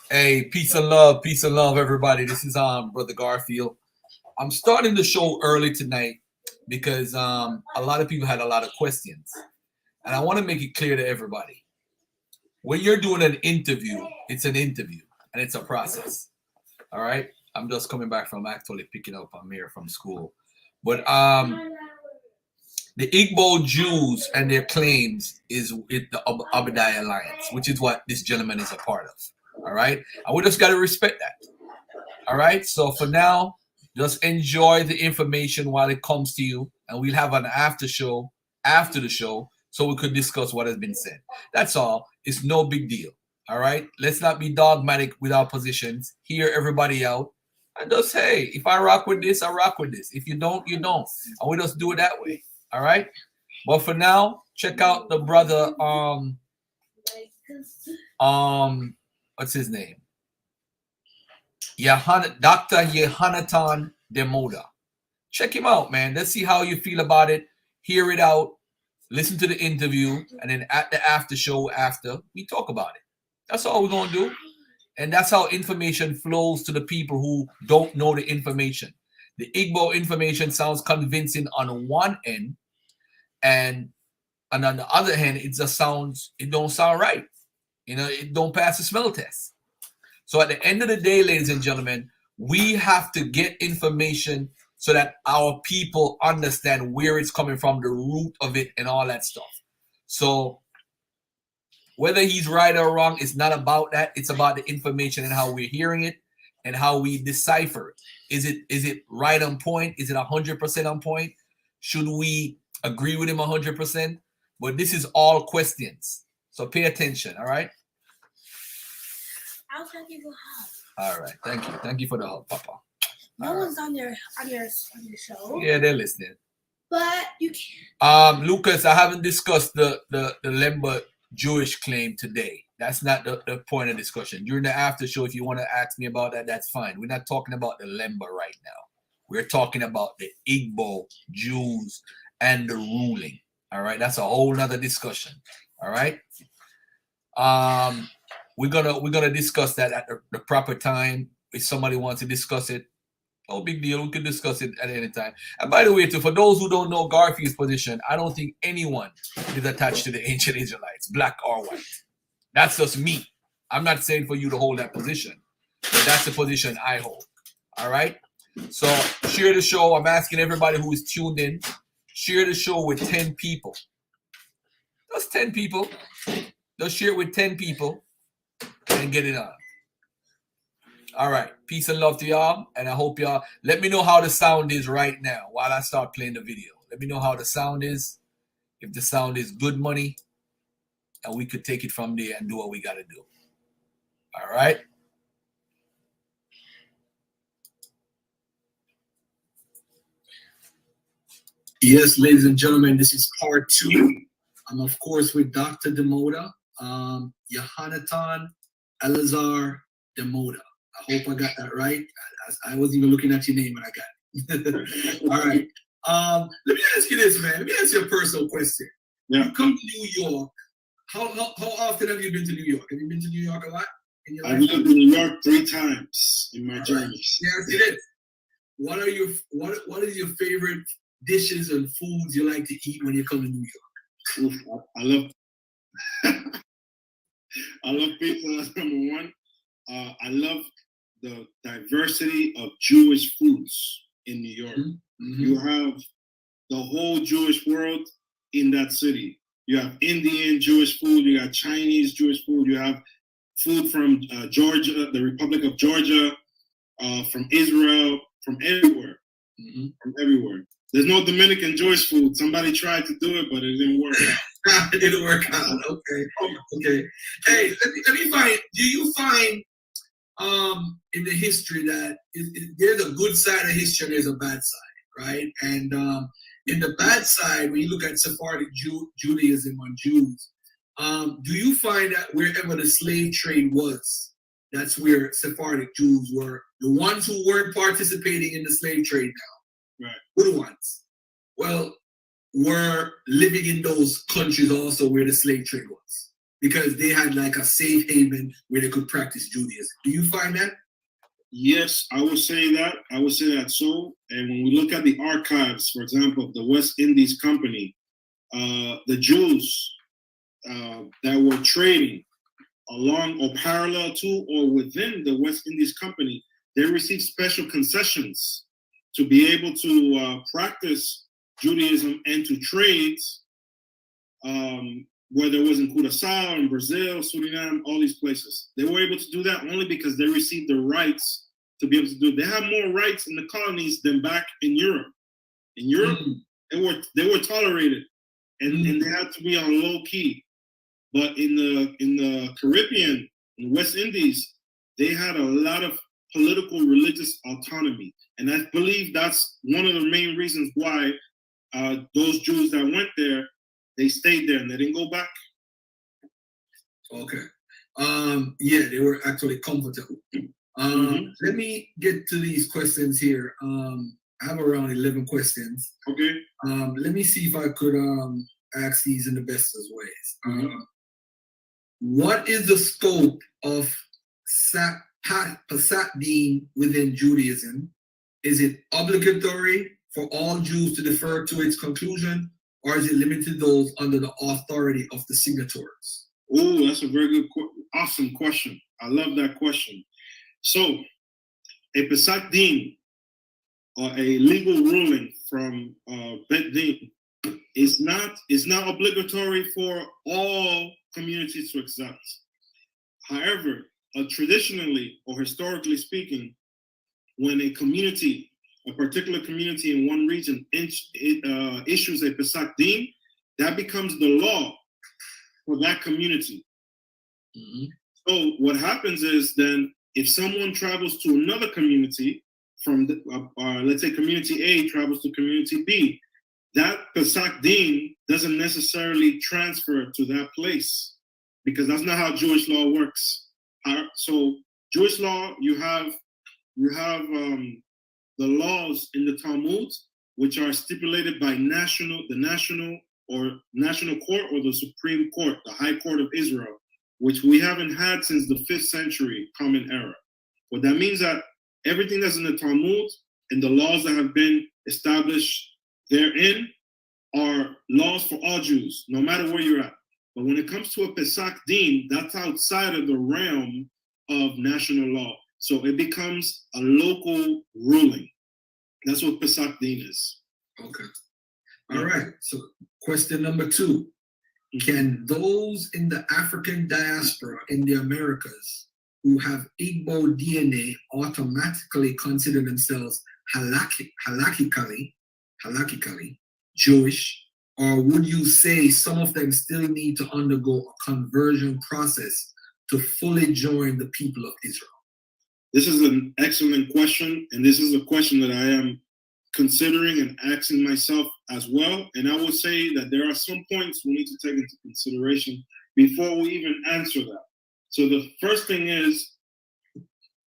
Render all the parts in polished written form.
Hey, peace and love, everybody. This is Brother Garfield. I'm starting the show early tonight because a lot of people had a lot of questions, and I want to make it clear to everybody. When you're doing an interview, it's an interview and it's a process. All right. I'm just coming back from actually picking up Amir from school, but the Igbo Jews and their claims is with the Abadai Alliance, which is what this gentleman is a part of. All right. And we just got to respect that. All right. So for now, just enjoy the information while it comes to you. And we'll have an after show after the show so we could discuss what has been said. That's all. It's no big deal. All right. Let's not be dogmatic with our positions. Hear everybody out. And just, hey, if I rock with this, I rock with this. If you don't, you don't. And we just do it that way. All right. But for now, check out the brother. What's his name? Dr. Yehonatan De-Mota. Check him out, man. Let's see how you feel about it. Hear it out. Listen to the interview, and then at the after show after, we talk about it. That's all we're gonna do. And that's how information flows to the people who don't know the information. The Igbo information sounds convincing on one end, and on the other hand, it don't sound right. It don't pass the smell test. So at the end of the day, ladies and gentlemen, we have to get information so that our people understand where it's coming from, the root of it, and all that stuff. So whether he's right or wrong, it's not about that. It's about the information and how we're hearing it and how we decipher it. Is it right on point? Is it 100% on point? Should we agree with him 100%? But this is all questions. So pay attention, all right? I'll try to give you a hug. All right, thank you. Thank you for the hug, Papa. No one's on your show. Yeah, they're listening. But you can't. Lucas, I haven't discussed the Lemba Jewish claim today. That's not the point of discussion. During the after show, if you want to ask me about that, that's fine. We're not talking about the Lemba right now. We're talking about the Igbo Jews and the ruling. All right, that's a whole nother discussion. All right. We're gonna discuss that at the proper time. If somebody wants to discuss it, no big deal. We can discuss it at any time. And by the way, too, for those who don't know Garfield's position, I don't think anyone is attached to the ancient Israelites, black or white. That's just me. I'm not saying for you to hold that position, but that's the position I hold. All right. So share the show. I'm asking everybody who is tuned in, share the show with 10 people. Just 10 people. Just share it with 10 people and get it on. All right. Peace and love to y'all. And I hope y'all let me know how the sound is right now while I start playing the video. Let me know how the sound is. If the sound is good money, and we could take it from there and do what we got to do. All right. Yes, ladies and gentlemen, this is part 2. I'm, of course, with Dr. De-Mota, Yehonatan Elazar De-Mota. I hope I got that right. I wasn't even looking at your name when I got it. All right. Let me ask you this, man. Let me ask you a personal question. Yeah. You come to New York. How often have you been to New York? Have you been to New York a lot? I've lived in New York 3 times in my journeys. Yes, it is. What is your favorite dishes and foods you like to eat when you come to New York? Oof, I love I love pizza. That's number one. I love the diversity of Jewish foods in New York. Mm-hmm. You have the whole Jewish world in that city. You have Indian Jewish food. You got Chinese Jewish food. You have food from Georgia, the Republic of Georgia, from Israel, from everywhere. Mm-hmm. From everywhere. There's no Dominican Jewish food. Somebody tried to do it, but it didn't work out. It didn't work out. Okay. Hey, let me find. Do you find in the history that there's a good side of history and there's a bad side, right? And in the bad side, when you look at Sephardic Judaism on Jews, do you find that wherever the slave trade was, that's where Sephardic Jews were the ones who weren't participating in the slave trade now? Right. Good ones. Well, were living in those countries also where the slave trade was. because they had like a safe haven where they could practice Judaism. Do you find that? Yes, I would say that. I would say that so. And when we look at the archives, for example, of the West Indies Company, the Jews that were trading along or parallel to or within the West Indies Company, they received special concessions to be able to practice Judaism and to trade, whether it was in Curaçao, in Brazil, Suriname, all these places. They were able to do that only because they received the rights to be able to do it. They had more rights in the colonies than back in Europe. In Europe, they were tolerated, and they had to be on low key. But in the Caribbean, in the West Indies, they had a lot of political religious autonomy. And I believe that's one of the main reasons why those Jews that went there, they stayed there and they didn't go back. Okay. Yeah, they were actually comfortable. Let me get to these questions here. I have around 11 questions. Okay. Let me see if I could ask these in the best of ways. What is the scope of Pesach Din within Judaism? Is it obligatory for all Jews to defer to its conclusion, or is it limited to those under the authority of the signatories? Oh, that's a very good, awesome question. I love that question. So, a Pesach Din, or a legal ruling from Bet Din, is not obligatory for all communities to accept. However, traditionally or historically speaking, when a particular community in one region issues a Pesach Din, that becomes the law for that community. So what happens is then, if someone travels to another community, from let's say community A travels to community B, that Pesach Din doesn't necessarily transfer to that place, because that's not how Jewish law works. So Jewish law, you have the laws in the Talmud, which are stipulated by the national court or the Supreme Court, the High Court of Israel, which we haven't had since the 5th century Common Era. What that means that everything that's in the Talmud and the laws that have been established therein are laws for all Jews, no matter where you're at. But when it comes to a Pesach Din, that's outside of the realm of national law. So it becomes a local ruling. That's what Pesach Din is. Okay. All right. So question number 2. Can those in the African diaspora in the Americas who have Igbo DNA automatically consider themselves halakhically Jewish, or would you say some of them still need to undergo a conversion process to fully join the people of Israel? This is an excellent question, and this is a question that I am considering and asking myself as well. And I will say that there are some points we need to take into consideration before we even answer that. So the first thing is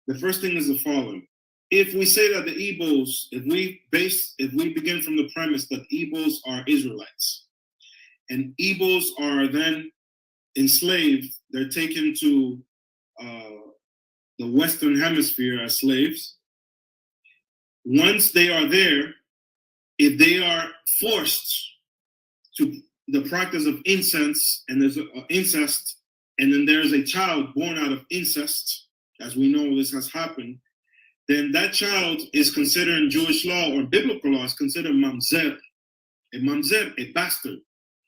the following. If we say that the Igbos, if we begin from the premise that Igbos are Israelites, and Igbos are then enslaved, they're taken to the Western Hemisphere as slaves. Once they are there, if they are forced to the practice of incest, and there's incest, and then there's a child born out of incest, as we know this has happened, then that child is considered in Jewish law or biblical law is considered mamzer. A mamzer, a bastard,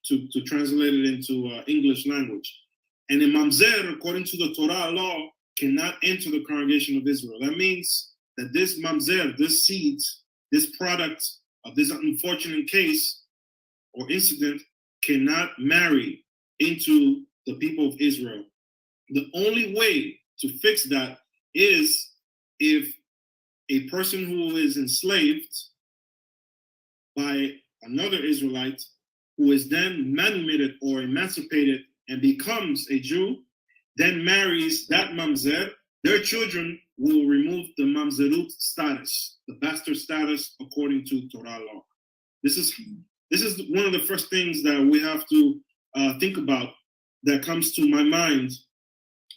to translate it into English language. And a mamzer, according to the Torah law, cannot enter the congregation of Israel. That means that this mamzer, this seed, this product of this unfortunate case or incident cannot marry into the people of Israel. The only way to fix that is if a person who is enslaved by another Israelite, who is then manumitted or emancipated and becomes a Jew, then marries that mamzer, their children will remove the mamzerut status, the bastard status according to Torah law. This is one of the first things that we have to think about that comes to my mind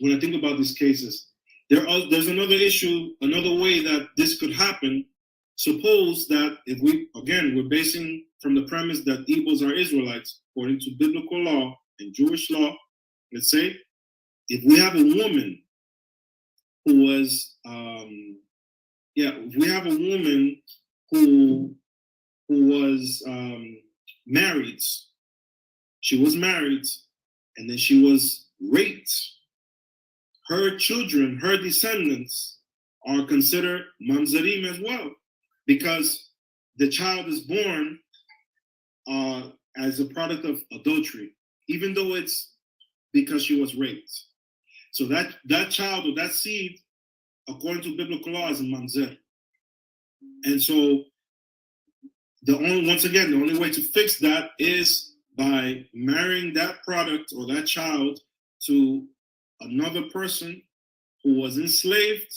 when I think about these cases. There's another issue, another way that this could happen. Suppose that if we're basing from the premise that Igbos are Israelites, according to biblical law and Jewish law, let's say, if we have a woman who was, if we have a woman who was married, she was married, and then she was raped, her children, her descendants are considered mamzerim as well, because the child is born as a product of adultery, even though it's because she was raped. So that child or that seed, according to biblical law, is a mamzer. And so the only way to fix that is by marrying that product or that child to another person who was enslaved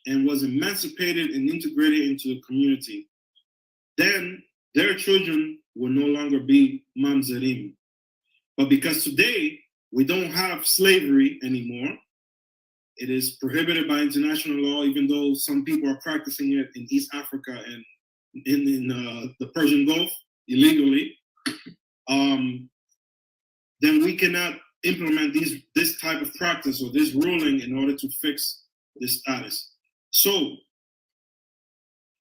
and was emancipated and integrated into the community. Then their children will no longer be mamzerim. But because today we don't have slavery anymore, it is prohibited by international law, even though some people are practicing it in East Africa and in the Persian Gulf illegally, then we cannot implement this type of practice or this ruling in order to fix this status. So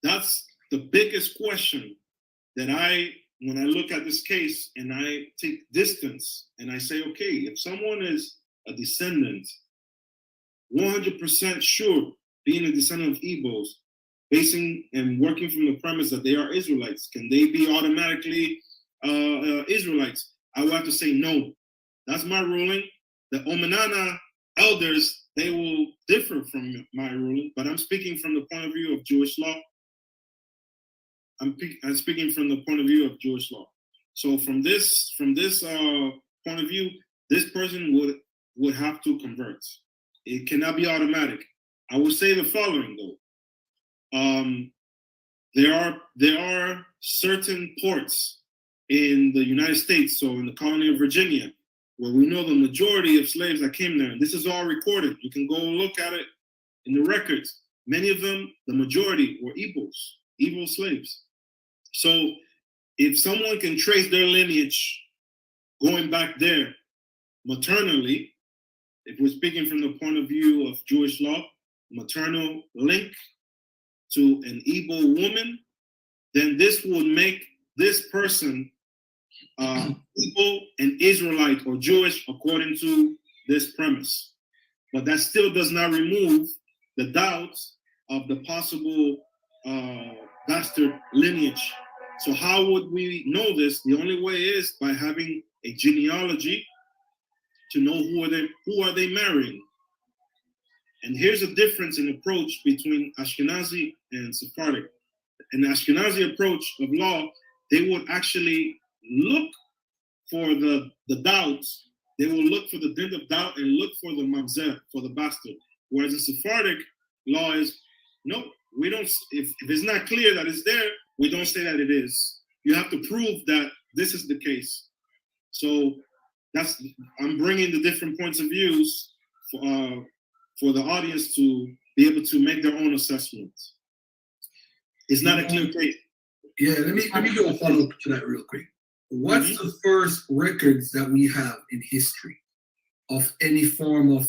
that's the biggest question that when I look at this case and I take distance and I say, okay, if someone is a descendant, 100% sure being a descendant of Igbos, basing and working from the premise that they are Israelites, can they be automatically Israelites? I would have to say no. That's my ruling. The Omanana elders, they will differ from my ruling, but I'm speaking from the point of view of Jewish law. I'm speaking from the point of view of Jewish law. So from this point of view, this person would have to convert. It cannot be automatic. I would say the following though. There are certain ports in the United States, so in the colony of Virginia, where we know the majority of slaves that came there, and this is all recorded. You can go look at it in the records. Many of them, the majority, were Igbo slaves. So if someone can trace their lineage going back there maternally, if we're speaking from the point of view of Jewish law, maternal link to an Igbo woman, then this would make this person Igbo and Israelite or Jewish according to this premise. But that still does not remove the doubts of the possible bastard lineage. So how would we know this? The only way is by having a genealogy to know who are they marrying. And here's a difference in approach between Ashkenazi and Sephardic. In the Ashkenazi approach of law, they would actually look for the doubts. They will look for the dint of doubt and look for the mamzer, for the bastard. Whereas in Sephardic law is, no, we don't, if it's not clear that it's there, we don't say that it is. You have to prove that this is the case. So I'm bringing the different points of views for the audience to be able to make their own assessments. It's not a clear case. Yeah, let me do a follow-up to that real quick. What's the first records that we have in history of any form of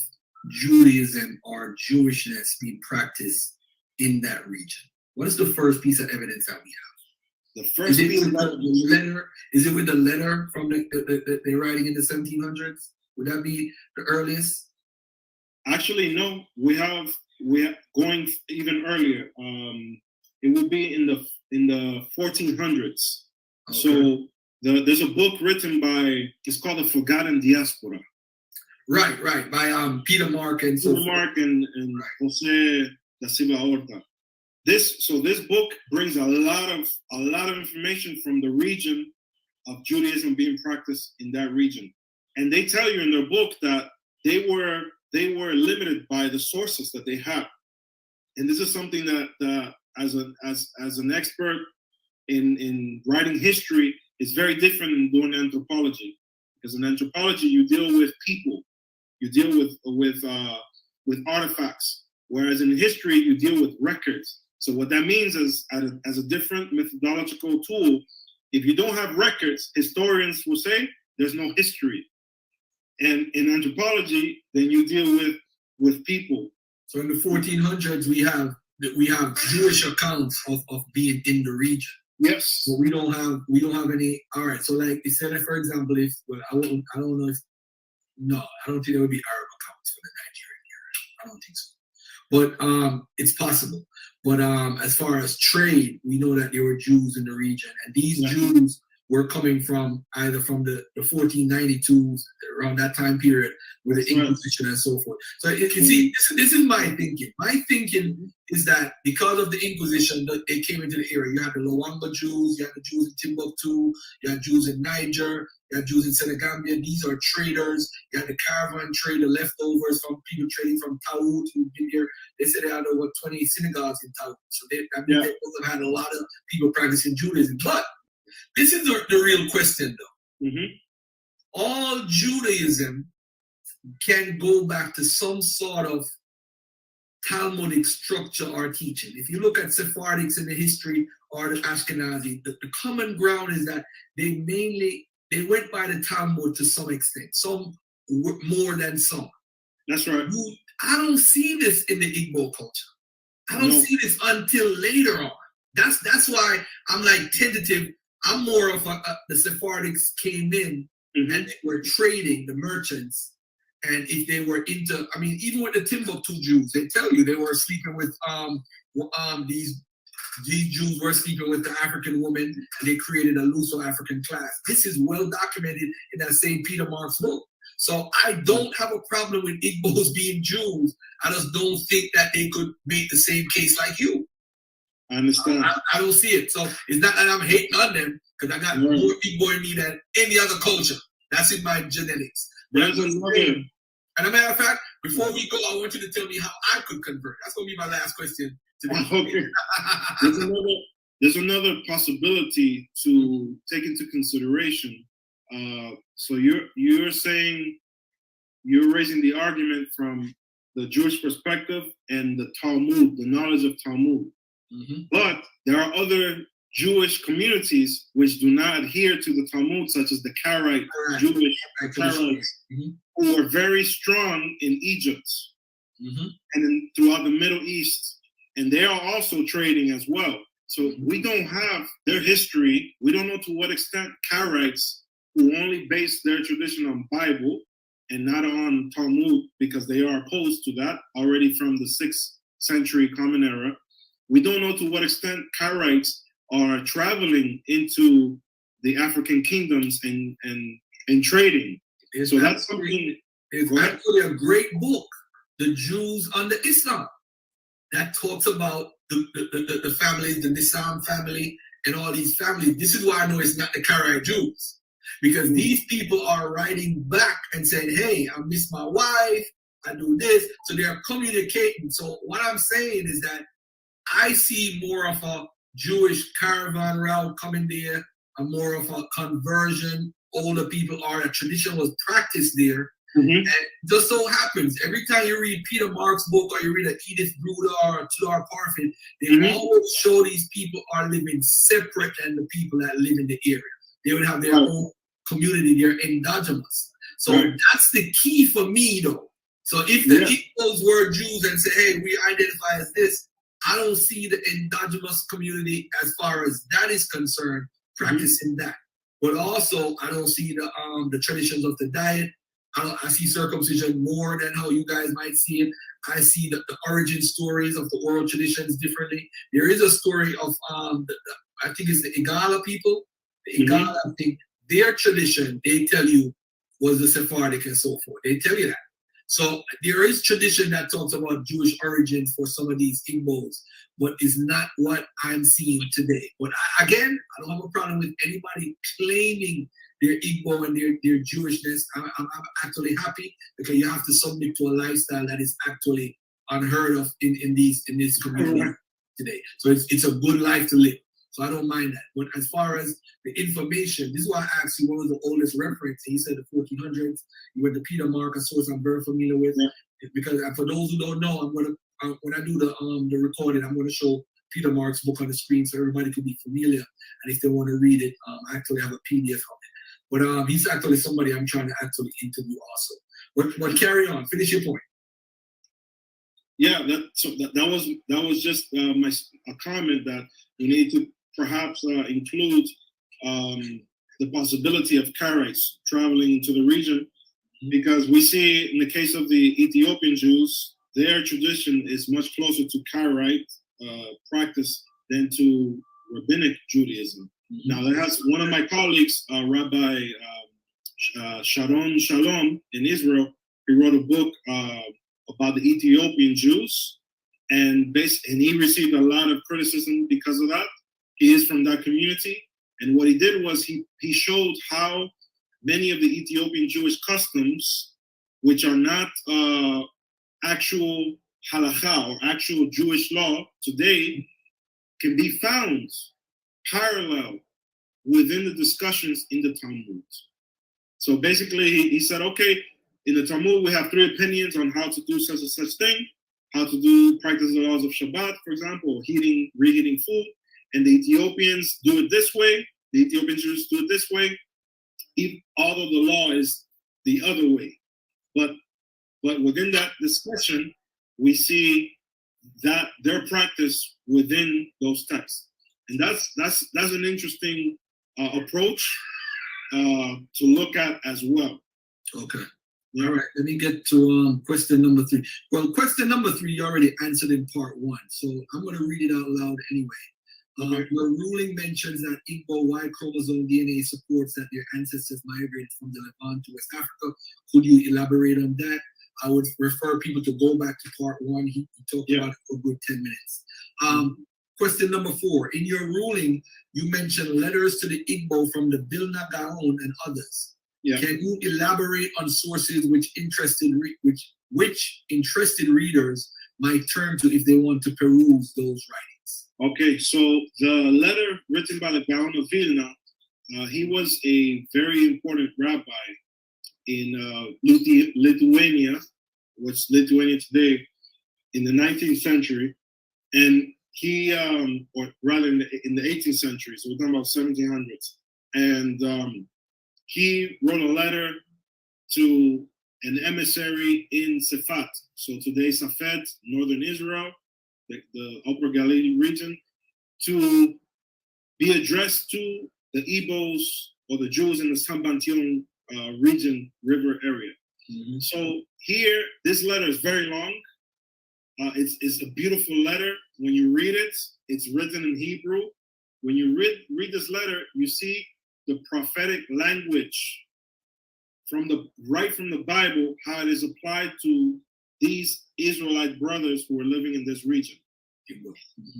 Judaism or Jewishness being practiced in that region? What is the first piece of evidence that we have? The first piece of evidence. Is it with the letter from the writing in the 1700s? Would that be the earliest? Actually, no. We are going even earlier. It would be in the 1400s. Okay. So there's a book written it's called The Forgotten Diaspora. Right, by Peter Mark and right. Jose da Silva Horta. This book brings a lot of information from the region of Judaism being practiced in that region, and they tell you in their book that they were limited by the sources that they have, and this is something that as an expert in writing history is very different than doing anthropology, Because in anthropology, you deal with people, you deal with artifacts, whereas in history, you deal with records. So what that means is, as a different methodological tool, if you don't have records, historians will say there's no history. And in anthropology, then you deal with people. So in the 1400s, we have Jewish accounts of being in the region. Yes. But we don't have any. All right. So like, say that, for example, if I don't know if I don't think there would be Arab accounts for the Nigerian area. I don't think so. But it's possible. But as far as trade, we know that there were Jews in the region, and these Jews were coming from either from the 1492s, around that time period, with the Inquisition and so forth. So you see, this is my thinking. My thinking is that because of the Inquisition, that they came into the area. You had the Luangwa Jews, you had the Jews in Timbuktu, you had Jews in Niger, you had Jews in Senegambia. These are traders. You had the caravan trade, the leftovers from people trading from Taout who've been here. They said they had over 20 synagogues in Taout. So they must have had a lot of people practicing Judaism. But this is the real question, though. Mm-hmm. All Judaism can go back to some sort of Talmudic structure or teaching. If you look at Sephardics in the history or the Ashkenazi, the common ground is that they went by the Talmud to some extent, some more than some. That's right. I don't see this in the Igbo culture. I don't see this until later on. That's why I'm like tentative. I'm more of the Sephardics came in and they were trading, the merchants, and if they were into, I mean, even with the Timbuktu Jews, they tell you they were sleeping with these Jews were sleeping with the African woman, and they created a Luso African class. This is well documented in that same Peter Marks book. So I don't have a problem with Igbos being Jews. I just don't think that they could make the same case like you. I understand. I don't see it. So it's not that I'm hating on them, because I got more Igbo in me than any other culture. That's in my genetics. And a matter of fact, before we go, I want you to tell me how I could convert. That's going to be my last question today. Okay. There's another possibility to take into consideration. So you're saying, you're raising the argument from the Jewish perspective and the Talmud, the knowledge of Talmud. Mm-hmm. But there are other Jewish communities which do not adhere to the Talmud, such as the Karaite Jewish Karaites, who are very strong in Egypt and then throughout the Middle East, and they are also trading as well. So we don't have their history. We don't know to what extent Karaites, who only base their tradition on Bible and not on Talmud, because they are opposed to that already from the 6th century Common Era. We don't know to what extent Karaites are traveling into the African kingdoms and trading. So that's something. It's actually a great book, The Jews Under Islam, that talks about the families, the Nisam family, and all these families. This is why I know it's not the Karaite Jews, because these people are writing back and saying, hey, I miss my wife, I do this. So they're communicating. So what I'm saying is that I see more of a Jewish caravan route coming there, a more of a conversion. Older people are, a tradition was practiced there. And just so happens, every time you read Peter Marks' book or you read an Edith Bruder or a Tudor Parfit, they always show these people are living separate than the people that live in the area. They would have their own community, they're endogenous. So that's the key for me, though. So if the Igbos were Jews and say, hey, we identify as this, I don't see the endogenous community, as far as that is concerned, practicing that. But also, I don't see the traditions of the diet. I see circumcision more than how you guys might see it. I see the origin stories of the oral traditions differently. There is a story of, I think it's the Igala people. The Igala, I think their tradition, they tell you, was the Sephardic and so forth. They tell you that. So there is tradition that talks about Jewish origins for some of these Igbos, but it's not what I'm seeing today. But again, I don't have a problem with anybody claiming their Igbo and their Jewishness. I'm actually happy, because you have to submit to a lifestyle that is actually unheard of in this community today. So it's a good life to live. So I don't mind that. But as far as the information, this is why I asked you what was the oldest reference. He said the 1400s. You went to Peter Mark, a source I'm very familiar with. Yeah. Because for those who don't know, I'm gonna when I do the recording, I'm gonna show Peter Mark's book on the screen so everybody can be familiar. And if they want to read it, I actually have a PDF of it. But he's actually somebody I'm trying to actually interview also. But carry on, finish your point. Yeah, that was just a comment that you need to perhaps include the possibility of Karaites traveling to the region, because we see in the case of the Ethiopian Jews, their tradition is much closer to Karaite practice than to rabbinic Judaism. Mm-hmm. Now, that has one of my colleagues, Rabbi Sharon Shalom in Israel. He wrote a book about the Ethiopian Jews, and he received a lot of criticism because of that. He is from that community, and what he did was he showed how many of the Ethiopian Jewish customs, which are not actual halakha or actual Jewish law today, can be found parallel within the discussions in the Talmud. So basically, he said, okay, in the Talmud, we have 3 opinions on how to do such and such thing, how to practice the laws of Shabbat, for example, reheating food. And the Ethiopians do it this way. The Ethiopian Jews do it this way. Although the law is the other way. But within that discussion, we see that their practice within those texts. And that's an interesting approach to look at as well. Okay. All right, let me get to question number 3. Well, question number 3 you already answered in part 1, so I'm going to read it out loud anyway. Okay. Your ruling mentions that Igbo Y chromosome DNA supports that their ancestors migrated from the Levant to West Africa. Could you elaborate on that? I would refer people to go back to part 1. He talked about it for a good 10 minutes. Question number 4. In your ruling, you mentioned letters to the Igbo from the Vilna Gaon and others. Yeah. Can you elaborate on sources which interested readers might turn to if they want to peruse those writings? Okay, so the letter written by the Gaon of Vilna, he was a very important rabbi in Lithuania, what's Lithuania today, in the 19th century, and he, or rather in the 18th century, so we're talking about 1700s, and he wrote a letter to an emissary in Safat, so today Safed, northern Israel, the Upper Galilee region, to be addressed to the Igbos or the Jews in the Sambantion region, river area. Mm-hmm. So here, this letter is very long. It's a beautiful letter. When you read it, it's written in Hebrew. When you read this letter, you see the prophetic language right from the Bible, how it is applied to these Israelite brothers who are living in this region.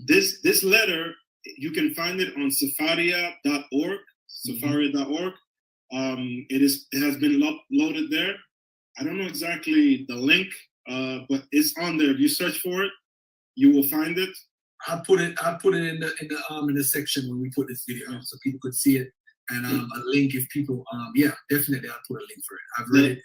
This letter, you can find it on Sefaria.org. Sefaria.org. It has been loaded there. I don't know exactly the link, but it's on there. If you search for it, you will find it. I'll put it in the section when we put this video out so people could see it. And a link if people, definitely I'll put a link for it. I've read it.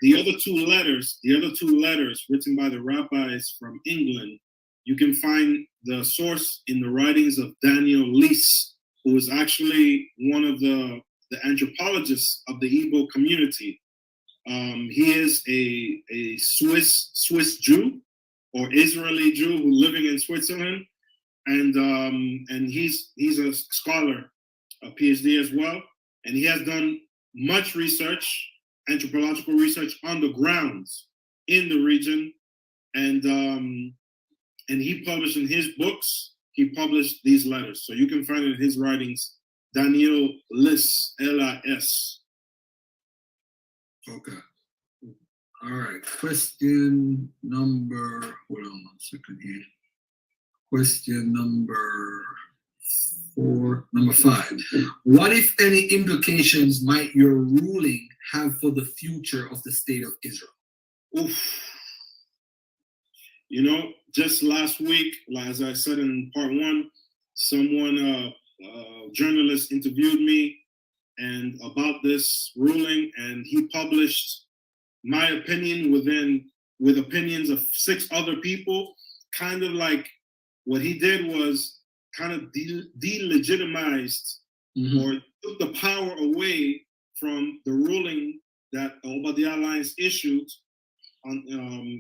The other two letters written by the rabbis from England, you can find the source in the writings of Daniel Lees, who is actually one of the anthropologists of the Igbo community. He is a Swiss Jew or Israeli Jew who's living in Switzerland, and he's a scholar, a PhD as well, and he has done much research, anthropological research on the grounds in the region, and he published in his books, he published these letters. So you can find it in his writings, Daniel Liss, L-I-S. Okay. All right. Question number, hold on 1 second here. Question number 5. What, if any, implications might your ruling have for the future of the state of Israel? Oof. You know, just last week, as I said in part 1, someone journalist interviewed me and about this ruling, and he published my opinion with opinions of 6 other people. Kind of like what he did was kind of delegitimized or took the power away from the ruling that Obadiah Alliance issued on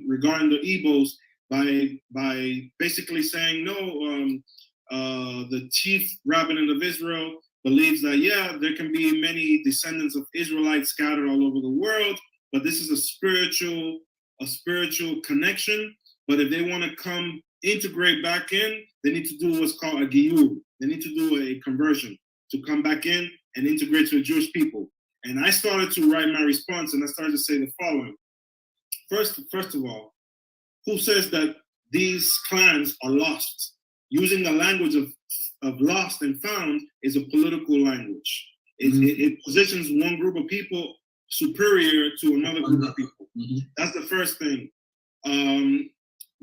regarding the Igbos by basically saying no. The chief rabbinate of Israel believes that there can be many descendants of Israelites scattered all over the world, but this is a spiritual connection. But if they want to come integrate back in, they need to do what's called a giyur. They need to do a conversion to come back in and integrate to the Jewish people. And I started to write my response, and I started to say the following. First of all, who says that these clans are lost? Using the language of lost and found is a political language. It positions one group of people superior to another group of people. That's the first thing.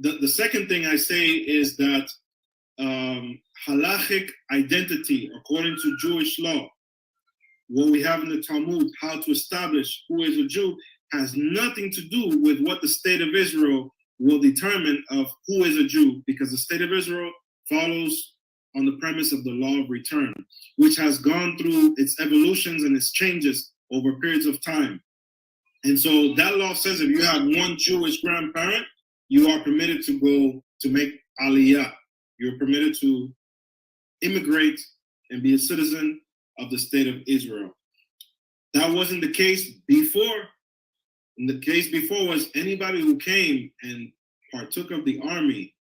The second thing I say is that halachic identity, according to Jewish law, what we have in the Talmud, how to establish who is a Jew, has nothing to do with what the state of Israel will determine of who is a Jew, because the state of Israel follows on the premise of the law of return, which has gone through its evolutions and its changes over periods of time. And so that law says if you have one Jewish grandparent, you are permitted to go to make aliyah. You're permitted to immigrate and be a citizen of the state of Israel. That wasn't the case before. And the case before was anybody who came and partook of the army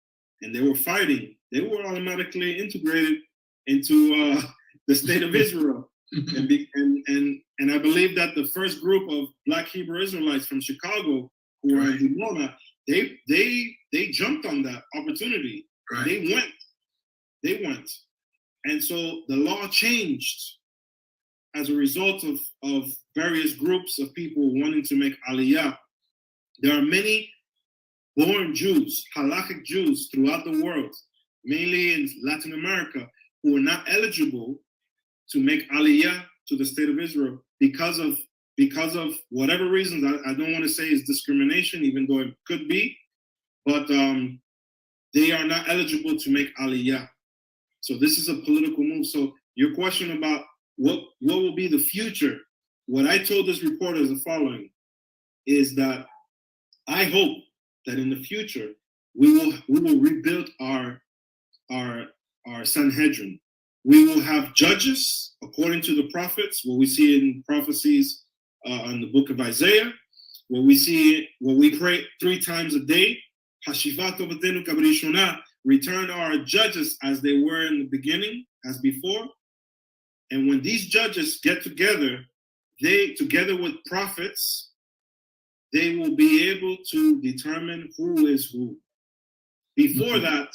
and they were fighting, they were automatically integrated into the state of Israel. And I believe that the first group of Black Hebrew Israelites from Chicago who were in De-Mota, they jumped on that opportunity. Right. They went. And so the law changed as a result of various groups of people wanting to make aliyah. There are many born Jews, halakhic Jews throughout the world, mainly in Latin America, who are not eligible to make aliyah to the state of Israel because of whatever reasons. I don't want to say it's discrimination, even though it could be, but they are not eligible to make aliyah. So this is a political move. So your question about what will be the future, what I told this reporter is the following, is that I hope that in the future we will rebuild our Sanhedrin. We will have judges according to the prophets, what we see in prophecies in the book of Isaiah, what we pray 3 times a day, return our judges as they were in the beginning, as before. And when these judges get together, they, together with prophets, they will be able to determine who is who. Before that,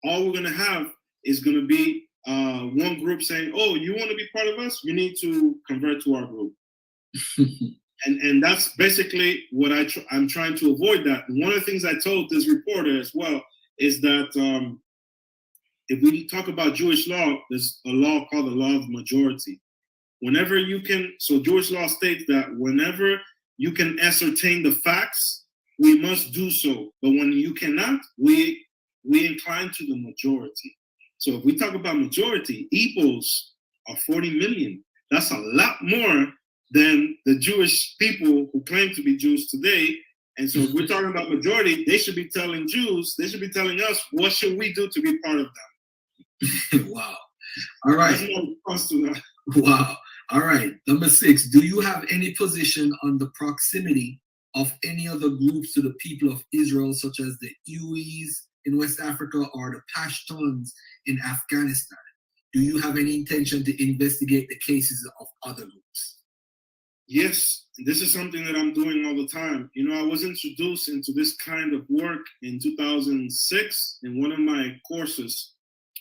all we're going to have is going to be one group saying, oh, you want to be part of us? You need to convert to our group. and that's basically what I'm trying to avoid that. And one of the things I told this reporter as well is that if we talk about Jewish law, there's a law called the law of majority. Whenever you can, so Jewish law states that whenever you can ascertain the facts, we must do so. But when you cannot, we incline to the majority. So if we talk about majority, Igbos are 40 million. That's a lot more than the Jewish people who claim to be Jews today. And so if we're talking about majority, they should be telling Jews, they should be telling us, what should we do to be part of them? Wow. All right. There's no response to that. Wow. All right. Number 6, do you have any position on the proximity of any other groups to the people of Israel, such as the Iwis in West Africa or the Pashtuns in Afghanistan? Do you have any intention to investigate the cases of other groups? Yes, this is something that I'm doing all the time. You know, I was introduced into this kind of work in 2006 in one of my courses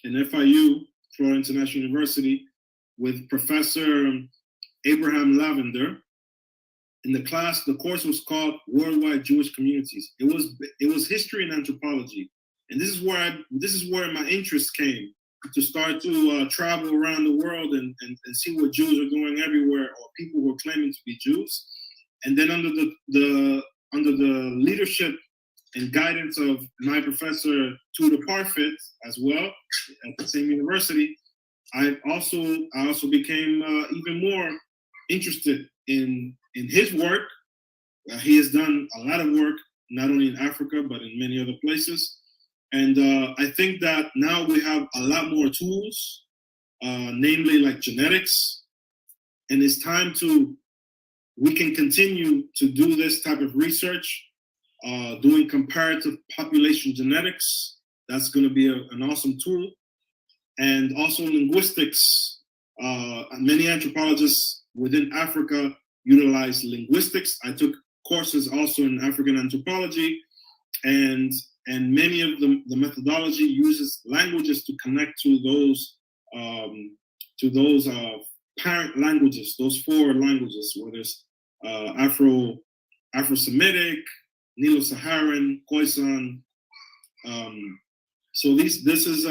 in FIU, Florida International University, with Professor Abraham Lavender. In the class, the course was called Worldwide Jewish Communities. It was history and anthropology, and this is where my interest came. to start to travel around the world and see what Jews are doing everywhere, or people who are claiming to be Jews. And then under the leadership and guidance of my professor Tudor Parfit as well at the same university, I also became even more interested in his work. He has done a lot of work, not only in Africa, but in many other places. And I think that now we have a lot more tools, namely like genetics. And it's time we can continue to do this type of research, doing comparative population genetics. That's going to be an awesome tool. And also linguistics. Many anthropologists within Africa utilize linguistics. I took courses also in African anthropology, and many of the methodology uses languages to connect to those parent languages, those four languages, whether it's Afro-Semitic, Nilo-Saharan, Khoisan. So this is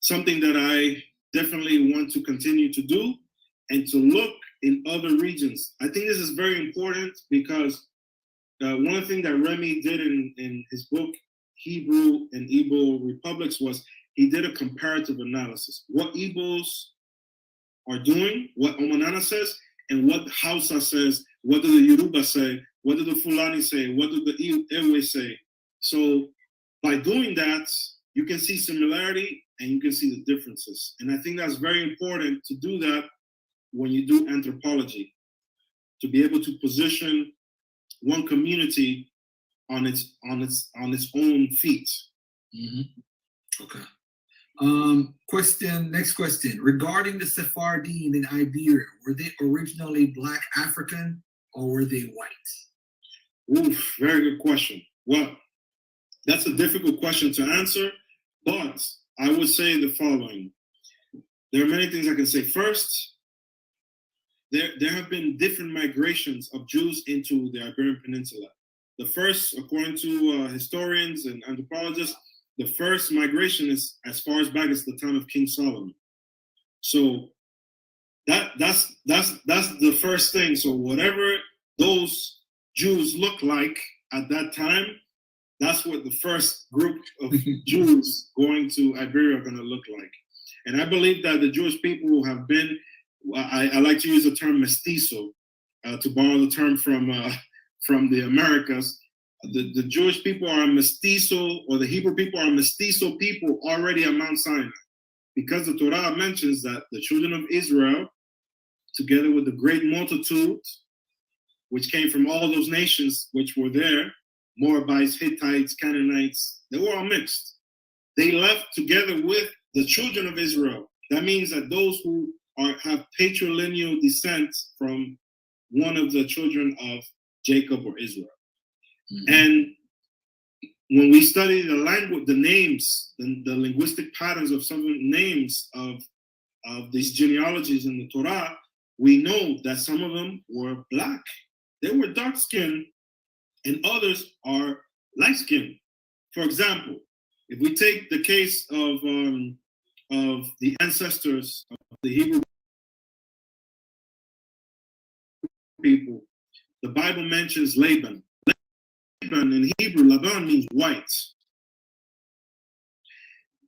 something that I definitely want to continue to do, and to look in other regions. I think this is very important because one thing that Remy did in his book, Hebrew and Igbo Republics, was he did a comparative analysis. What Igbos are doing, what Omanana says, and what Hausa says, what do the Yoruba say, what do the Fulani say, what do the Ewe say. So by doing that, you can see similarity and you can see the differences. And I think that's very important to do that when you do anthropology, to be able to position one community on its own feet. Mm-hmm. Okay. Next question. Regarding the Sephardim in Iberia, were they originally Black African or were they white? Oof, very good question. Well, that's a difficult question to answer, but I would say the following. There are many things I can say. First, there have been different migrations of Jews into the Iberian Peninsula. The first, according to historians and anthropologists, the first migration is as far as back as the time of King Solomon. So that's the first thing. So whatever those Jews look like at that time, that's what the first group of Jews going to Iberia are going to look like. And I believe that the Jewish people have been, I like to use the term mestizo, to borrow the term from the Americas. The Jewish people are mestizo, or the Hebrew people are mestizo people already at Mount Sinai. Because the Torah mentions that the children of Israel, together with the great multitude, which came from all those nations which were there, Moabites, Hittites, Canaanites, they were all mixed. They left together with the children of Israel. That means that those who have patrilineal descent from one of the children of Jacob or Israel. Mm-hmm. And when we study the language, the names, the linguistic patterns of some of the names of these genealogies in the Torah, we know that some of them were Black. They were dark-skinned, and others are light-skinned. For example, if we take the case of the ancestors of the Hebrew people, the Bible mentions Laban. Laban in Hebrew, Laban means white.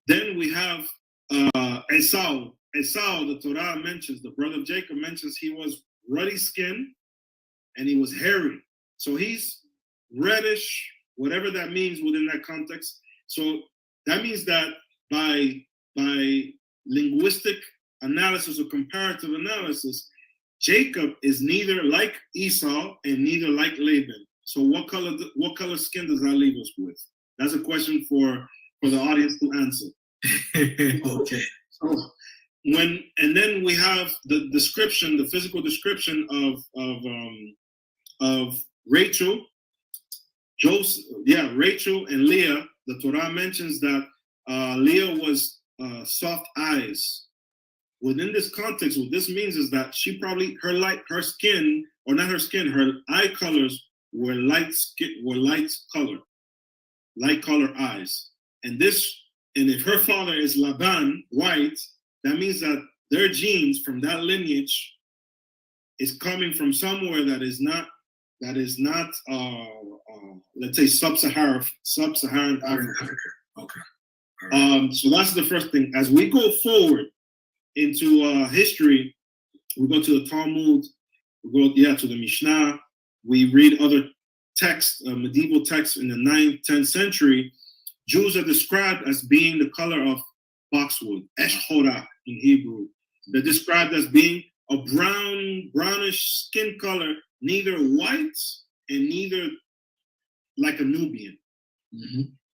Then we have Esau. Esau, the Torah mentions, the brother of Jacob mentions he was ruddy skinned and he was hairy. So he's reddish, whatever that means within that context. So that means that by linguistic analysis or comparative analysis, Jacob is neither like Esau and neither like Laban. So what color skin does that leave us with? That's a question for the audience to answer. Okay. So and then we have the description, the physical description of Rachel, Rachel and Leah. The Torah mentions that Leah was soft eyes. Within this context, what this means is that she probably her eye colors were light color eyes, and this And if her father is Laban, white, that means that their genes from that lineage is coming from somewhere that is not let's say sub-Saharan Africa. Okay. So that's the first thing. As we go forward into history, we go to the Talmud, we go to the Mishnah, we read other texts, medieval texts in the 9th, 10th century. Jews are described as being the color of boxwood, eshchora in Hebrew. They're described as being a brownish skin color, neither white and neither like a Nubian.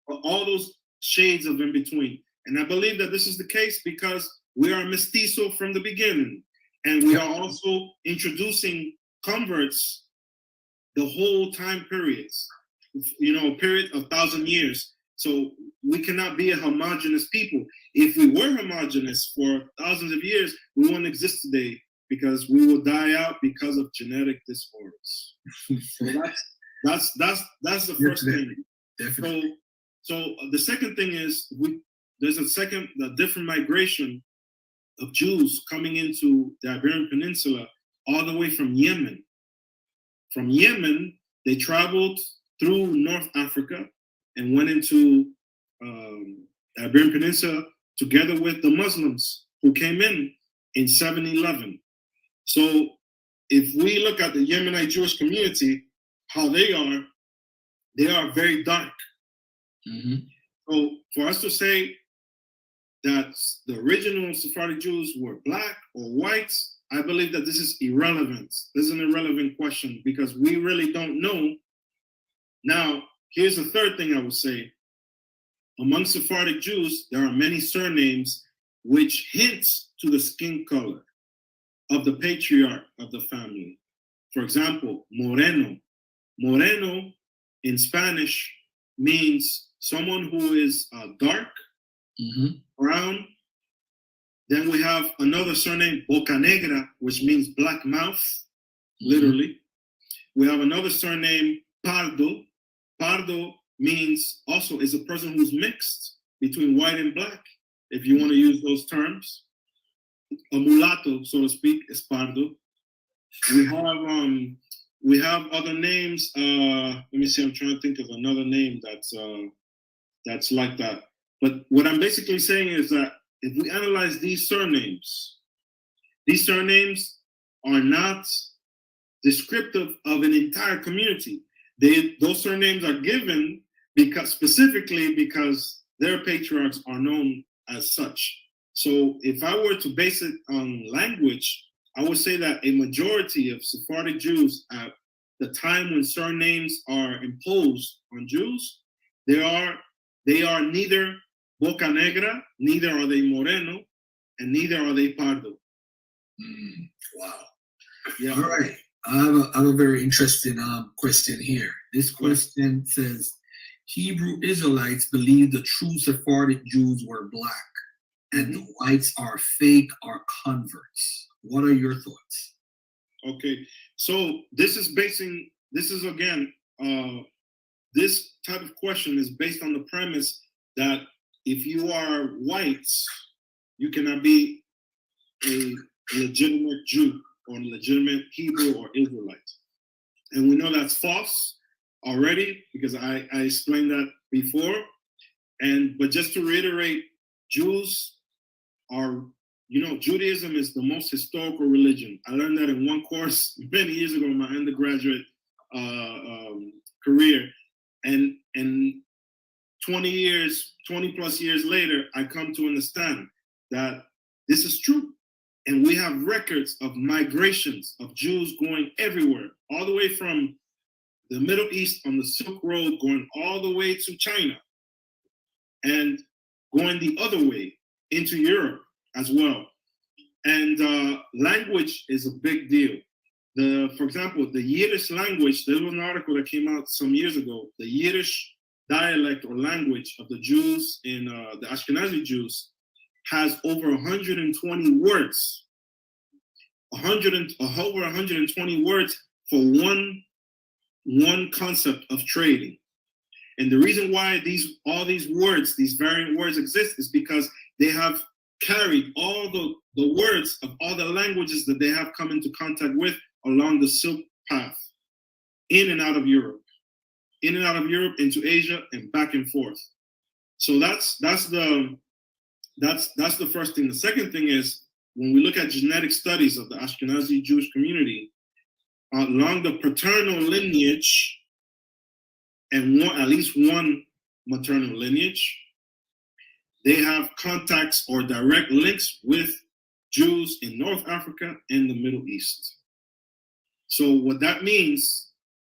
But all those shades of in between. And I believe that this is the case because we are mestizo from the beginning. And we are also introducing converts the whole time periods, a period of 1,000 years. So we cannot be a homogenous people. If we were homogenous for thousands of years, we wouldn't exist today because we will die out because of genetic disorders. So that's the first thing. Definitely. So the second thing is there's a different migration of Jews coming into the Iberian Peninsula all the way from Yemen. From Yemen, they traveled through North Africa and went into the Iberian Peninsula together with the Muslims who came in 711. So if we look at the Yemenite Jewish community, how they are very dark. So for us to say that the original Sephardic Jews were black or white, I believe that this is irrelevant. This is an irrelevant question because we really don't know. Now, here's the third thing I would say. Among Sephardic Jews, there are many surnames which hint to the skin color of the patriarch of the family. For example, moreno. Moreno in Spanish means someone who is dark, brown. Then we have another surname, Boca Negra, which means black mouth, literally. We have another surname, Pardo. Pardo means also is a person who's mixed between white and black, if you want to use those terms. A mulatto, so to speak, is Pardo. We have other names. Let me see. I'm trying to think of another name that's like that. But what I'm basically saying is that if we analyze these surnames are not descriptive of an entire community. Those surnames are given specifically because their patriarchs are known as such. So if I were to base it on language, I would say that a majority of Sephardic Jews at the time when surnames are imposed on Jews, they are neither Boca Negra, neither are they Moreno, and neither are they Pardo. Wow. Yeah. All right. I have a very interesting question here. This question says, Hebrew Israelites believe the true Sephardic Jews were black and the whites are fake or converts. What are your thoughts? Okay, so this type of question is based on the premise that if you are white, you cannot be a legitimate Jew or a legitimate Hebrew or Israelite. And we know that's false already because I explained that before. But just to reiterate, Jews are, Judaism is the most historical religion. I learned that in one course many years ago in my undergraduate career. And 20 plus years later, I come to understand that this is true. And we have records of migrations of Jews going everywhere, all the way from the Middle East on the Silk Road, going all the way to China, and going the other way into Europe as well. And language is a big deal. For example, the Yiddish language, there was an article that came out some years ago, the Yiddish dialect or language of the Jews in the Ashkenazi Jews has over 120 words. Over 120 words for one concept of trading. And the reason why all these words, these variant words exist is because they have carried all the words of all the languages that they have come into contact with along the Silk Path, in and out of Europe, into Asia and back and forth. So that's the first thing. The second thing is, when we look at genetic studies of the Ashkenazi Jewish community, along the paternal lineage and at least one maternal lineage, they have contacts or direct links with Jews in North Africa and the Middle East. So what that means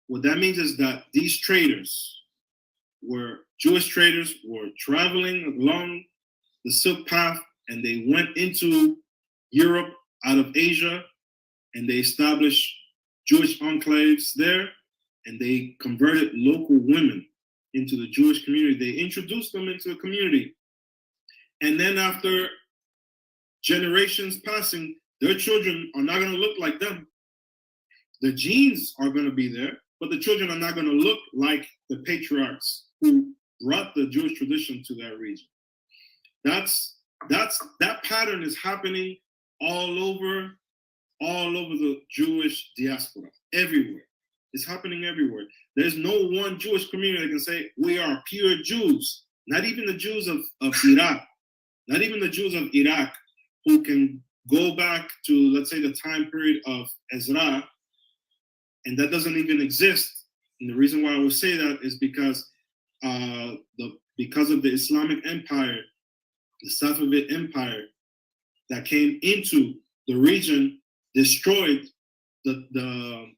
is that these Jewish traders were traveling along the Silk Path, and they went into Europe out of Asia, and they established Jewish enclaves there, and they converted local women into the Jewish community. They introduced them into the community. And then after generations passing, their children are not going to look like them. The genes are going to be there, but the children are not going to look like the patriarchs who brought the Jewish tradition to that region. That pattern is happening all over the Jewish diaspora, everywhere. It's happening everywhere. There's no one Jewish community that can say we are pure Jews. Not even the Jews of Iraq. Not even the Jews of Iraq, who can go back to, let's say, the time period of Ezra, and that doesn't even exist. And the reason why I would say that is because of the Islamic Empire, the Safavid Empire that came into the region, destroyed the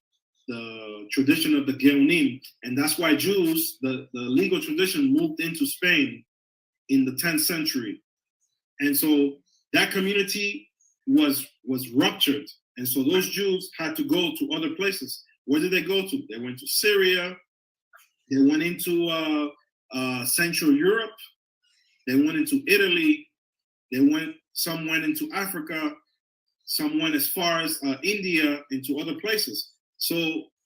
tradition of the Geonim, and that's why Jews, the legal tradition, moved into Spain in the 10th century. And so that community was ruptured. And so those Jews had to go to other places. Where did they go to? They went to Syria. They went into Central Europe. They went into Italy. Some went into Africa. Some went as far as India, into other places. So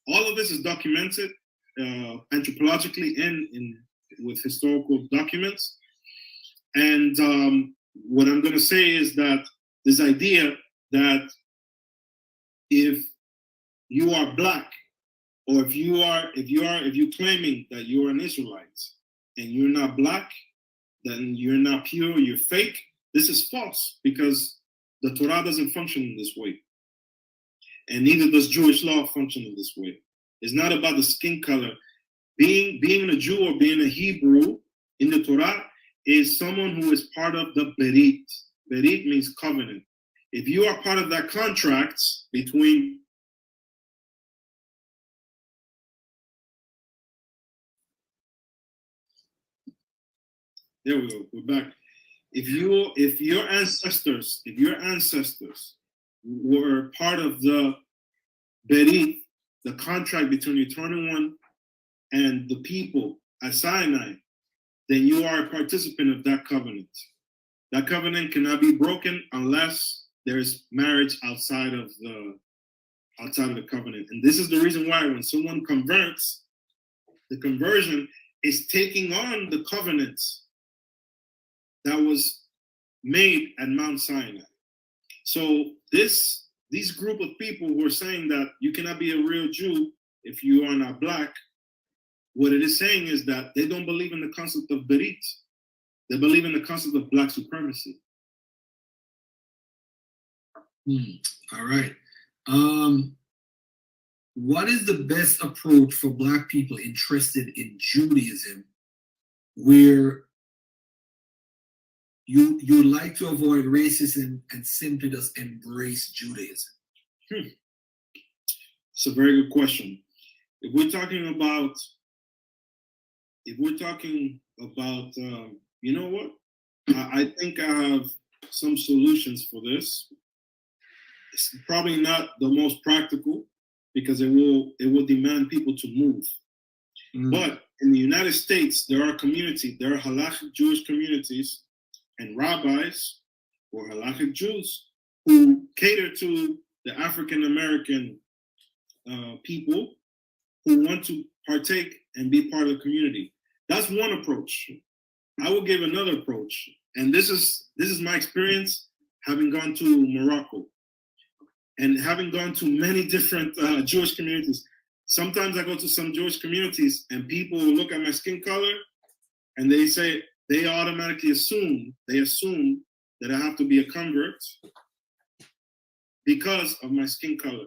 all of this is documented anthropologically and with historical documents. And what I'm going to say is that this idea that if you are Black, or if you're claiming that you're an Israelite and you're not Black, then you're not pure, you're fake. This is false, because the Torah doesn't function in this way. And neither does Jewish law function in this way. It's not about the skin color. Being a Jew or being a Hebrew in the Torah is someone who is part of the Berit. Berit means covenant. If you are part of that contract between there we go, we're back. If your ancestors were part of the Berit, the contract between the Eternal One and the people at Sinai, then you are a participant of that covenant. That covenant cannot be broken unless there's marriage outside of the covenant. And this is the reason why when someone converts, the conversion is taking on the covenant that was made at Mount Sinai. So these group of people who are saying that you cannot be a real Jew if you are not Black, what it is saying is that they don't believe in the concept of Berit. They believe in the concept of Black supremacy. All right. What is the best approach for Black people interested in Judaism, where you like to avoid racism and simply just embrace Judaism? It's a very good question. If we're talking about, you know what? I think I have some solutions for this. It's probably not the most practical, because it will demand people to move. But in the United States, there are halachic Jewish communities and rabbis or halachic Jews who cater to the African American people who want to partake and be part of the community. That's one approach. I will give another approach, and this is my experience having gone to Morocco and having gone to many different Jewish communities. Sometimes I go to some Jewish communities and people look at my skin color and they automatically assume that I have to be a convert because of my skin color.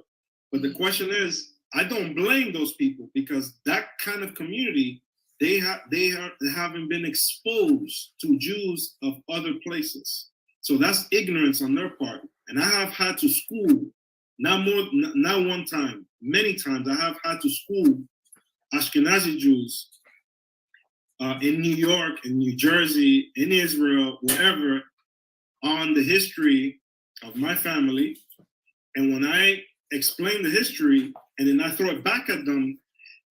But the question is, I don't blame those people, because that kind of community, they haven't been exposed to Jews of other places. So that's ignorance on their part. And I have had to school, not one time, many times I have had to school Ashkenazi Jews in New York, in New Jersey, in Israel, wherever, on the history of my family. And when I explain the history and then I throw it back at them,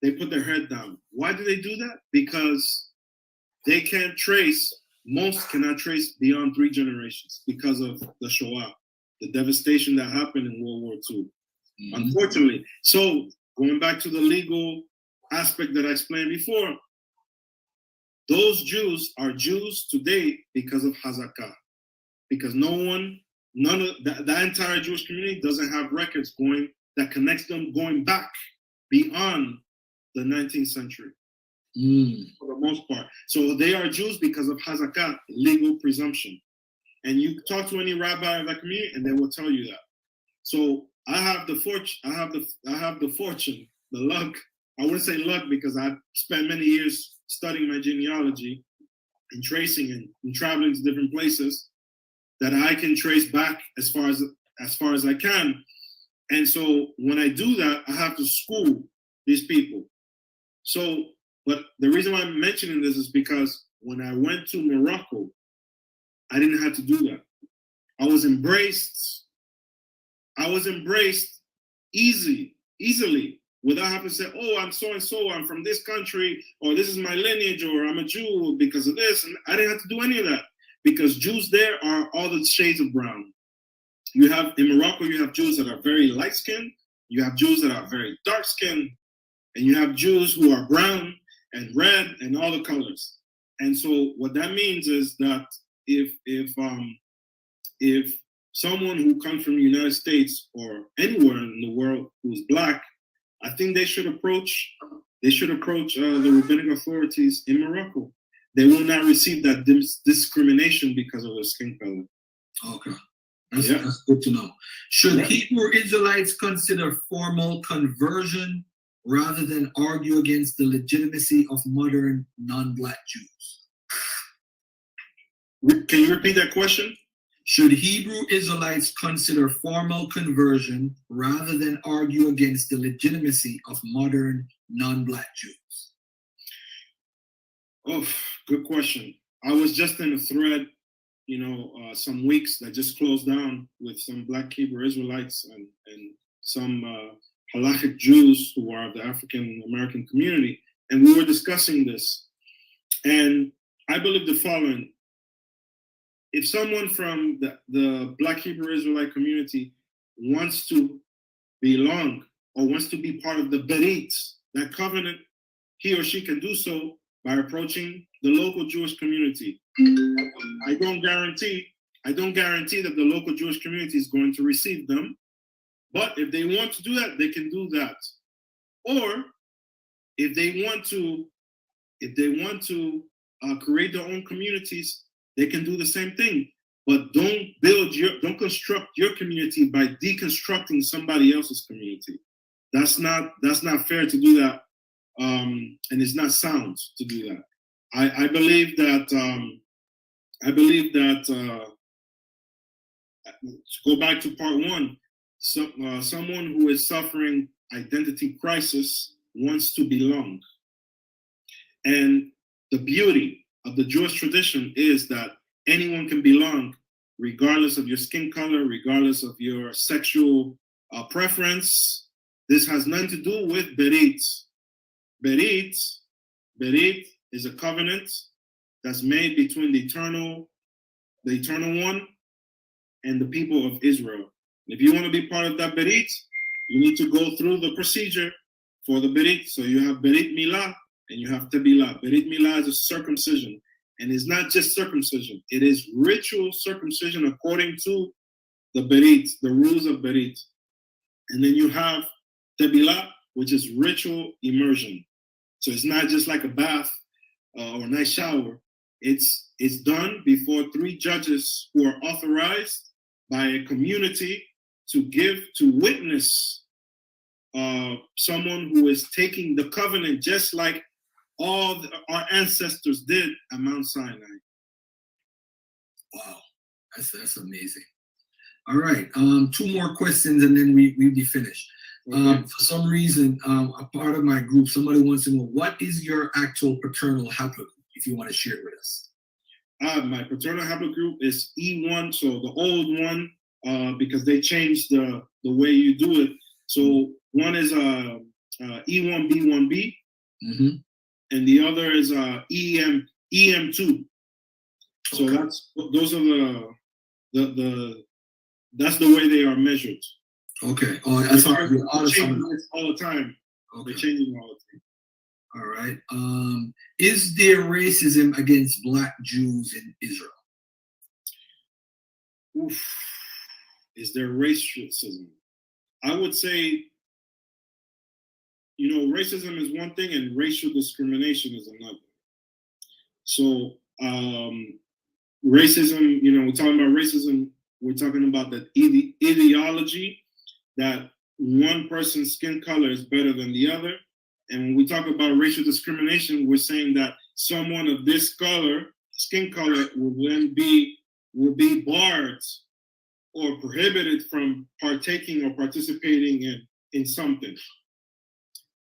they put their head down. Why do they do that? Because they can't trace, most cannot trace beyond 3 generations because of the Shoah, the devastation that happened in World War II, unfortunately. So going back to the legal aspect that I explained before, those Jews are Jews today because of Hazakah, because none of that entire Jewish community doesn't have records that connects them going back beyond the 19th century, for the most part. So they are Jews because of Hazakah, legal presumption. And you talk to any rabbi of that community, and they will tell you that. So I have the fortune, the luck. I wouldn't say luck because I spent many years studying my genealogy and tracing and traveling to different places, that I can trace back as far as I can. And so when I do that, I have to school these people. So, but the reason why I'm mentioning this is because when I went to Morocco, I didn't have to do that. I was embraced easily, without having to say, oh, I'm so-and-so, I'm from this country, or this is my lineage, or I'm a Jew because of this. And I didn't have to do any of that, because Jews there are all the shades of brown. In Morocco, you have Jews that are very light-skinned, you have Jews that are very dark-skinned, and you have Jews who are brown and red and all the colors. And so what that means is that if someone who comes from the United States or anywhere in the world who's Black, I think they should approach the rabbinic authorities in Morocco. They will not receive that discrimination because of their skin color. Okay. That's good to know. Should Hebrew Israelites consider formal conversion rather than argue against the legitimacy of modern non-Black Jews? Can you repeat that question? Should Hebrew Israelites consider formal conversion rather than argue against the legitimacy of modern non-Black Jews? Oh, good question. I was just in a thread, some weeks that just closed down with some Black Hebrew Israelites and some halachic Jews who are of the African American community, and we were discussing this. And I believe the following: if someone from the Black Hebrew Israelite community wants to belong or wants to be part of the Berit, that covenant, he or she can do so by approaching the local Jewish community. I don't guarantee that the local Jewish community is going to receive them, but if they want to do that, they can do that. Or if they want to create their own communities, they can do the same thing. But don't construct your community by deconstructing somebody else's community. That's not fair to do that, and it's not sound to do that. I believe that to go back to part one, someone who is suffering identity crisis wants to belong. And the beauty of the Jewish tradition is that anyone can belong regardless of your skin color, regardless of your sexual preference. This has nothing to do with Berit. Berit is a covenant that's made between the eternal one and the people of Israel. If you want to be part of that Berit, you need to go through the procedure for the Berit. So you have Berit Milah and you have Tebilah. Berit Milah is a circumcision. And it's not just circumcision. It is ritual circumcision according to the Berit, the rules of Berit. And then you have Tebilah, which is ritual immersion. So it's not just like a bath or a nice shower. It's done before 3 judges who are authorized by a community to witness someone who is taking the covenant, just like all our ancestors did at Mount Sinai. Wow, that's amazing. All right, 2 more questions and then we'll be finished. Okay. For some reason, a part of my group, somebody wants to know, what is your actual paternal haplogroup, if you want to share it with us? My paternal haplogroup is E1, so the old one, because they changed the way you do it. So one is E1B1B, and the other is EM2. So Okay. That's the way they are measured. Okay. Oh, that's all. They're changing this all the time. Okay. They're changing all the time. All right. Is there racism against Black Jews in Israel? Oof. Is there racism? I would say, racism is one thing and racial discrimination is another. So racism, we're talking about racism, we're talking about the ideology that one person's skin color is better than the other. And when we talk about racial discrimination, we're saying that someone of this skin color, will be barred or prohibited from partaking or participating in something.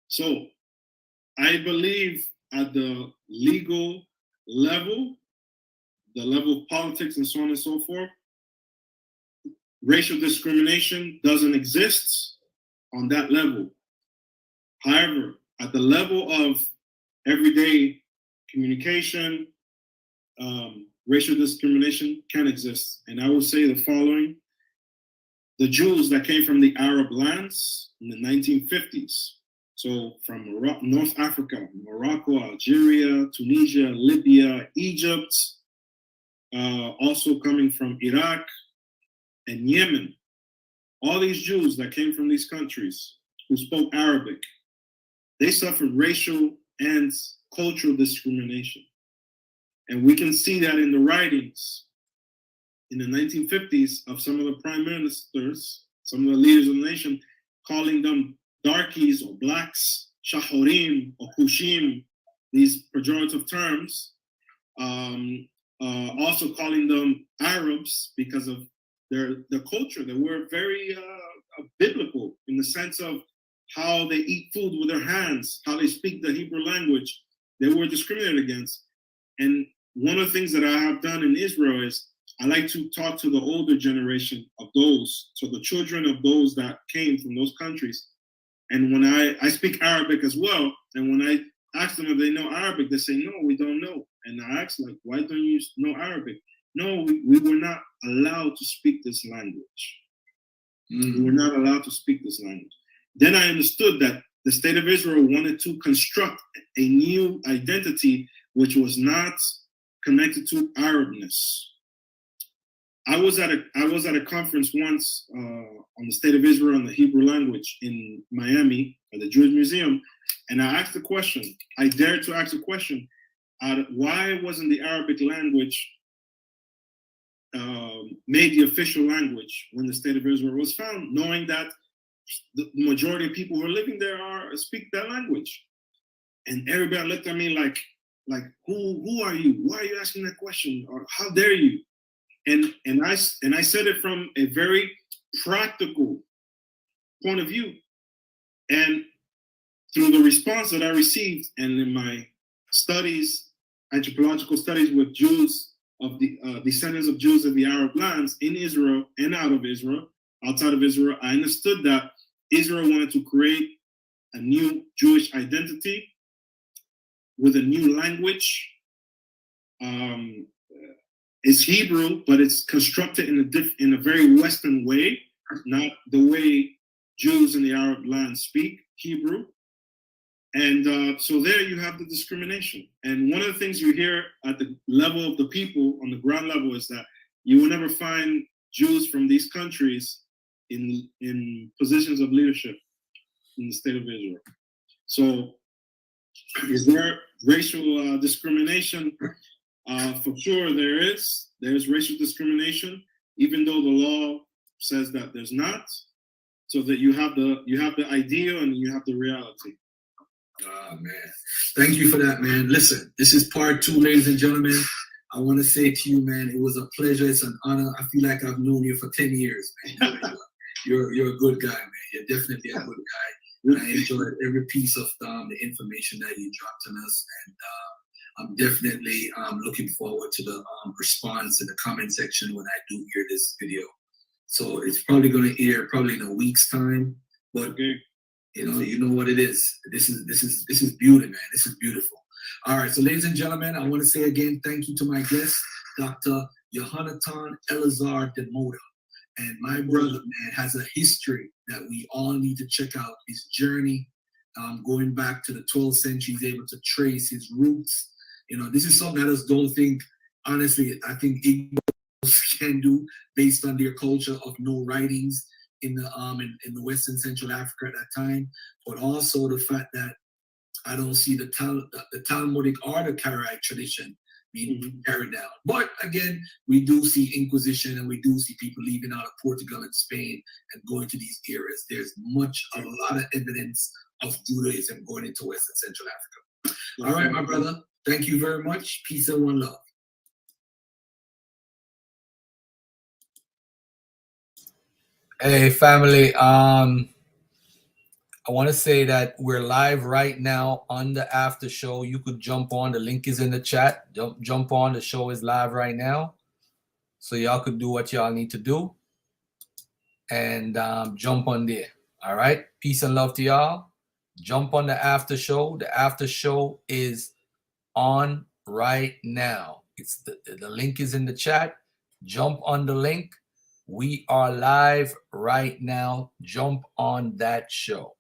So I believe at the legal level, the level of politics and so on and so forth, racial discrimination doesn't exist on that level. However, at the level of everyday communication, racial discrimination can exist. And I will say the following: the Jews that came from the Arab lands in the 1950s, so from North Africa, Morocco, Algeria, Tunisia, Libya, Egypt, also coming from Iraq and Yemen, all these Jews that came from these countries who spoke Arabic, they suffered racial and cultural discrimination. And we can see that in the writings in the 1950s of some of the prime ministers, some of the leaders of the nation, calling them darkies or blacks, shahurim or kushim, these pejorative terms, also calling them Arabs because of their culture. They were very biblical in the sense of how they eat food with their hands, how they speak the Hebrew language. They were discriminated against. And one of the things that I have done in Israel is I like to talk to the older generation of those, so the children of those that came from those countries. And when I speak Arabic as well, and when I ask them if they know Arabic, they say, no, we don't know. And I ask, like, why don't you know Arabic? No, we were not allowed to speak this language. We were not allowed to speak this language. Then I understood that the state of Israel wanted to construct a new identity which was not connected to Arabness. I was at a conference once on the state of Israel and the Hebrew language in Miami at the Jewish Museum, and I asked the question. I dared to ask the question: why wasn't the Arabic language made the official language when the state of Israel was found, knowing that the majority of people who are living there speak that language? And everybody looked at me like who are you? Why are you asking that question? Or how dare you? And I said it from a very practical point of view. And through the response that I received, and in my studies, anthropological studies with Jews of the descendants of Jews of the Arab lands in Israel and outside of Israel, I understood that Israel wanted to create a new Jewish identity with a new language. It's Hebrew, but it's constructed in a very Western way, not the way Jews in the Arab lands speak Hebrew. And so there you have the discrimination. And one of the things you hear at the level of the people, on the ground level, is that you will never find Jews from these countries in positions of leadership in the state of Israel. So is there racial discrimination? For sure there is. There's racial discrimination, even though the law says that there's not. So that you have the idea and you have the reality. Oh, man. Thank you for that, man. Listen, this is part 2, ladies and gentlemen. I want to say to you, man, it was a pleasure. It's an honor. I feel like I've known you for 10 years, man. You're a good guy, man. You're definitely a good guy. And I enjoyed every piece of the information that you dropped on us. And I'm definitely looking forward to the response in the comment section when I do hear this video. So it's probably going to air probably in a week's time. But you know what it is. This is beauty, man. This is beautiful. All right, so ladies and gentlemen, I want to say again, thank you to my guest, Dr. Yehonatan Elazar De-Mota. And my brother, man, has a history that we all need to check out. His journey, going back to the 12th century, he's able to trace his roots. This is something I just don't think, honestly, I think Igbo can do based on their culture of no writings in the Western Central Africa at that time, but also the fact that I don't see the Talmudic or the Karaite tradition being carried down. But again, we do see Inquisition and we do see people leaving out of Portugal and Spain and going to these areas. There's a lot of evidence of Judaism going into Western Central Africa. All right, my brother. Thank you very much. Peace and one love. Hey, family. I want to say that we're live right now on the after show. You could jump on. The link is in the chat. Jump on. The show is live right now. So y'all could do what y'all need to do. And jump on there. All right. Peace and love to y'all. Jump on the after show. The after show is on right now. It's the link is in the chat. Jump on the link. We are live right now. Jump on that show.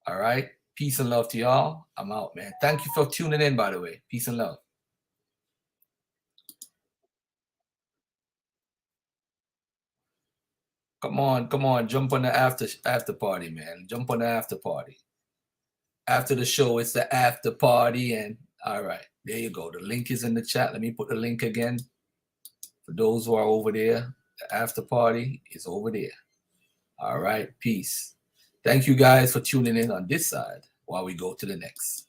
All right. Peace and love to y'all. I'm out, man. Thank you for tuning in, by the way. Peace and love. Come on. Jump on the after party, man. Jump on the after party. After the show, it's the after party. And all right, there you go. The link is in the chat. Let me put the link again. For those who are over there, the after party is over there. All right. Peace. Thank you guys for tuning in on this side while we go to the next.